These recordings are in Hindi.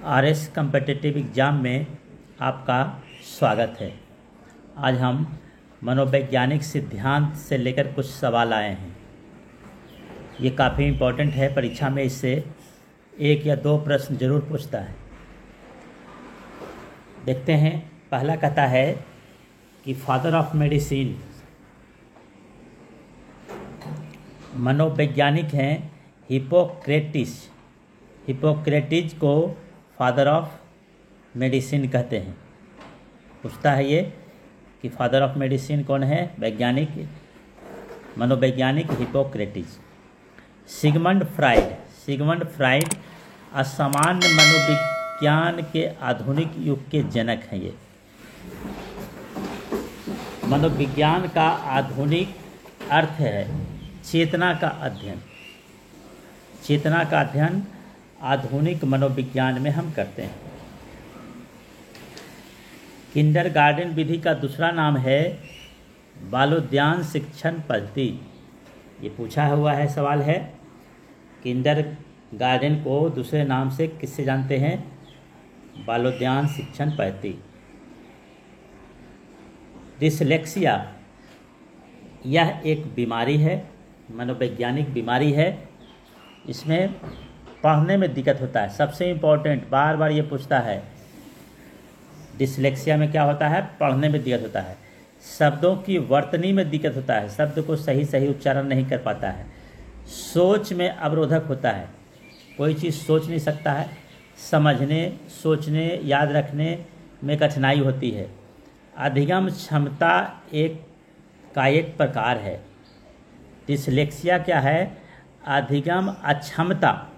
आरएस कम्पिटिटिव एग्ज़ाम में आपका स्वागत है। आज हम मनोवैज्ञानिक सिद्धांत से लेकर कुछ सवाल आए हैं। ये काफ़ी इम्पोर्टेंट है, परीक्षा में इससे एक या दो प्रश्न जरूर पूछता है। देखते हैं। पहला कहता है कि फादर ऑफ मेडिसिन मनोवैज्ञानिक हैं हिपोक्रेटिस। हिपोक्रेटिस को फादर ऑफ मेडिसिन कहते हैं। पूछता है ये कि फादर ऑफ मेडिसिन कौन है? वैज्ञानिक, मनोवैज्ञानिक हिपोक्रेटिस। सिगमंड फ्राइड असामान्य मनोविज्ञान के आधुनिक युग के जनक हैं। ये मनोविज्ञान का आधुनिक अर्थ है चेतना का अध्ययन। चेतना का अध्ययन आधुनिक मनोविज्ञान में हम करते हैं। किंडरगार्टन विधि का दूसरा नाम है बालोद्यान शिक्षण पद्धति। ये पूछा हुआ है, सवाल है। किंडरगार्टन को दूसरे नाम से किससे जानते हैं? बालोद्यान शिक्षण पद्धति। डिसलेक्सिया यह एक बीमारी है, मनोवैज्ञानिक बीमारी है। इसमें पढ़ने में दिक्कत होता है। सबसे इम्पोर्टेंट, बार बार ये पूछता है, डिसलेक्सिया में क्या होता है? पढ़ने में दिक्कत होता है। शब्दों की वर्तनी में दिक्कत होता है, शब्द को सही उच्चारण नहीं कर पाता है। सोच में अवरोधक होता है, कोई चीज़ सोच नहीं सकता है। समझने, सोचने, याद रखने में कठिनाई होती है। अधिगम क्षमता एक प्रकार है। डिसलेक्सिया क्या है? अधिगम अक्षमता,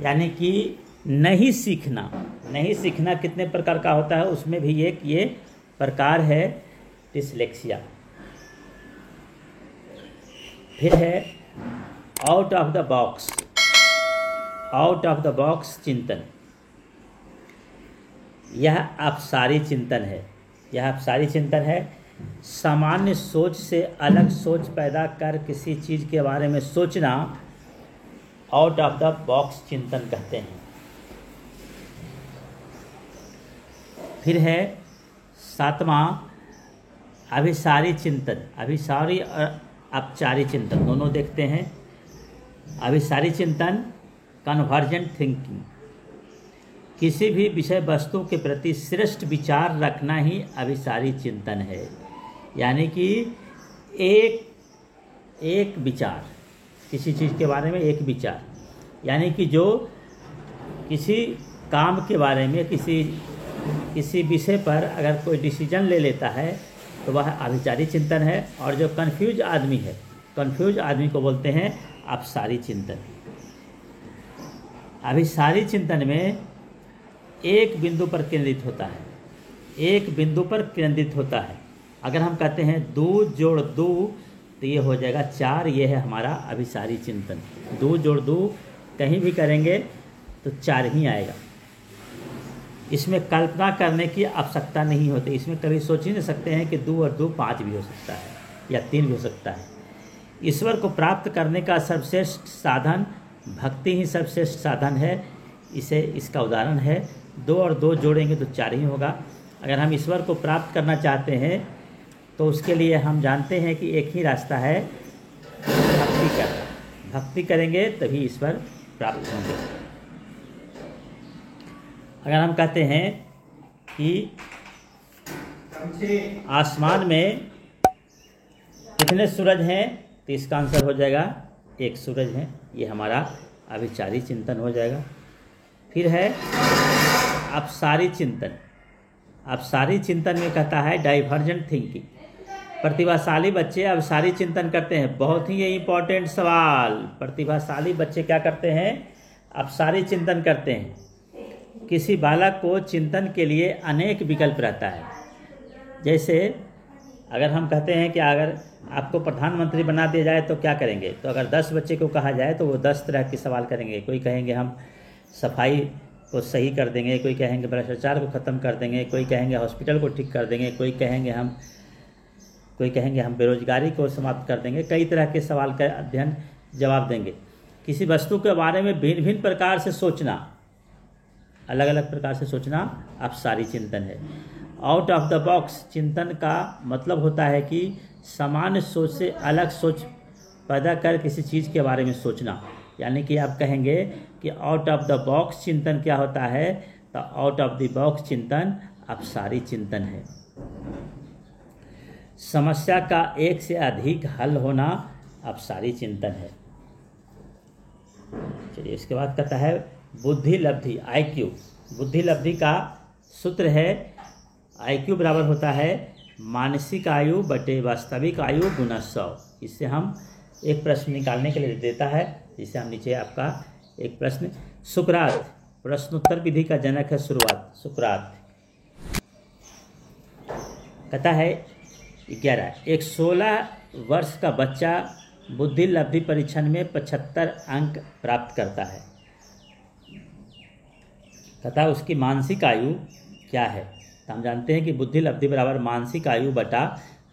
यानी कि नहीं सीखना कितने प्रकार का होता है, उसमें भी एक ये प्रकार है डिसलेक्सिया। फिर है आउट ऑफ द बॉक्स चिंतन। यह अपसारी चिंतन है। सामान्य सोच से अलग सोच पैदा कर किसी चीज़ के बारे में सोचना आउट ऑफ द बॉक्स चिंतन कहते हैं। फिर है सातवां अभिसारी और अपचारी चिंतन, दोनों देखते हैं। अभिसारी चिंतन कन्वर्जेंट थिंकिंग, किसी भी विषय वस्तु के प्रति श्रेष्ठ विचार रखना ही अभिसारी चिंतन है। यानी कि एक विचार, किसी चीज़ के बारे में एक विचार, यानी कि जो किसी काम के बारे में किसी विषय पर अगर कोई डिसीजन ले लेता है तो वह अभिचारी चिंतन है। और जो कंफ्यूज आदमी को बोलते हैं अपसारी चिंतन। अभिसारी चिंतन में एक बिंदु पर केंद्रित होता है। अगर हम कहते हैं 2 जोड़ 2 तो ये हो जाएगा 4। ये है हमारा अभिसारी चिंतन। 2 जोड़ 2 कहीं भी करेंगे तो 4 ही आएगा। इसमें कल्पना करने की आवश्यकता नहीं होती। इसमें कभी सोच ही नहीं सकते हैं कि 2 और 2 5 भी हो सकता है या 3 भी हो सकता है। ईश्वर को प्राप्त करने का सर्वश्रेष्ठ साधन भक्ति ही सर्वश्रेष्ठ साधन है। इसका उदाहरण है 2 और 2 जोड़ेंगे तो 4 ही होगा। अगर हम ईश्वर को प्राप्त करना चाहते हैं तो उसके लिए हम जानते हैं कि एक ही रास्ता है, भक्ति करना। भक्ति करेंगे तभी ईश्वर प्राप्त होंगे। अगर हम कहते हैं कि आसमान में कितने सूरज हैं तो इसका आंसर हो जाएगा 1 सूरज है। ये हमारा अभिचारी चिंतन हो जाएगा। फिर है अपसारी चिंतन में कहता है डाइवर्जेंट थिंकिंग। प्रतिभाशाली बच्चे अपसारी चिंतन करते हैं। बहुत ही ये इंपॉर्टेंट सवाल। प्रतिभाशाली बच्चे क्या करते हैं? अपसारी चिंतन करते हैं। किसी बालक को चिंतन के लिए अनेक विकल्प रहता है। जैसे अगर हम कहते हैं कि अगर आपको प्रधानमंत्री बना दिया जाए तो क्या करेंगे, तो अगर 10 बच्चे को कहा जाए तो वो 10 तरह के सवाल करेंगे। कोई कहेंगे हम सफाई को सही कर देंगे, कोई कहेंगे भ्रष्टाचार को ख़त्म कर देंगे, कोई कहेंगे हॉस्पिटल को ठीक कर देंगे, कोई कहेंगे हम बेरोजगारी को समाप्त कर देंगे। कई तरह के सवाल का अध्ययन जवाब देंगे। किसी वस्तु के बारे में भिन्न भिन्न प्रकार से सोचना, अलग अलग प्रकार से सोचना अपसारी चिंतन है। आउट ऑफ द बॉक्स चिंतन का मतलब होता है कि सामान्य सोच से अलग सोच पैदा कर किसी चीज़ के बारे में सोचना। यानी कि आप कहेंगे कि आउट ऑफ द बॉक्स चिंतन क्या होता है, तो आउट ऑफ द बॉक्स चिंतन अपसारी चिंतन है। समस्या का एक से अधिक हल होना अपसारी चिंतन है। चलिए, इसके बाद कहता है बुद्धि लब्धि IQ। बुद्धि लब्धि का सूत्र है IQ बराबर होता है मानसिक आयु बटे वास्तविक आयु गुना 100। इससे हम एक प्रश्न निकालने के लिए देता है, जिसे हम नीचे आपका एक प्रश्न। सुकरात प्रश्नोत्तर विधि का जनक है। शुरुआत सुकरात कहता है 11 एक 16 वर्ष का बच्चा बुद्धि लब्धि परीक्षण में 75 अंक प्राप्त करता है। कहता है उसकी मानसिक आयु क्या है। तो हम जानते हैं कि बुद्धि लब्धि बराबर मानसिक आयु बटा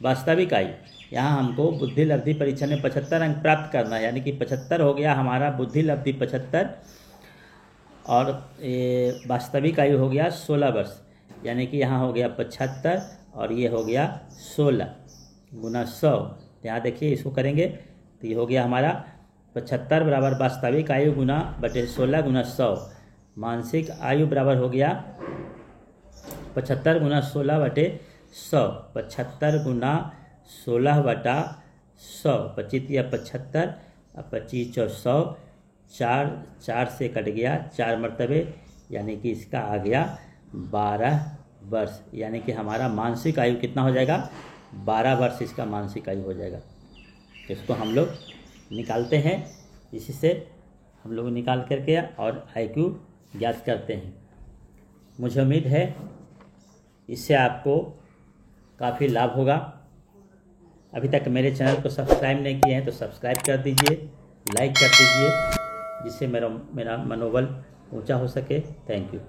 वास्तविक आयु। यहाँ हमको बुद्धि लब्धि परीक्षण में 75 अंक प्राप्त करना है, यानी कि 75 हो गया हमारा बुद्धि लब्धि 75 और वास्तविक आयु हो गया 16 वर्ष, यानी कि यहाँ हो गया 75 और ये हो गया 16 गुना 100। यहाँ देखिए इसको करेंगे तो ये हो गया हमारा 75 बराबर वास्तविक आयु गुना बटे 16 गुना 100। मानसिक आयु बराबर हो गया 75 गुना 16 बटे 100। 75 गुना 16 बटा 100, 25 या 75 और 25 और 100, 4 से कट गया 4 मरतबे, यानी कि इसका आ गया 12 वर्ष। यानी कि हमारा मानसिक आयु कितना हो जाएगा, 12 वर्ष इसका मानसिक आयु हो जाएगा। तो इसको हम लोग निकालते हैं, इसी से हम लोग निकाल करके और IQ ज्ञात करते हैं। मुझे उम्मीद है इससे आपको काफ़ी लाभ होगा। अभी तक मेरे चैनल को सब्सक्राइब नहीं किए हैं तो सब्सक्राइब कर दीजिए, लाइक कर दीजिए, जिससे मेरा मनोबल ऊंचा हो सके। Thank you.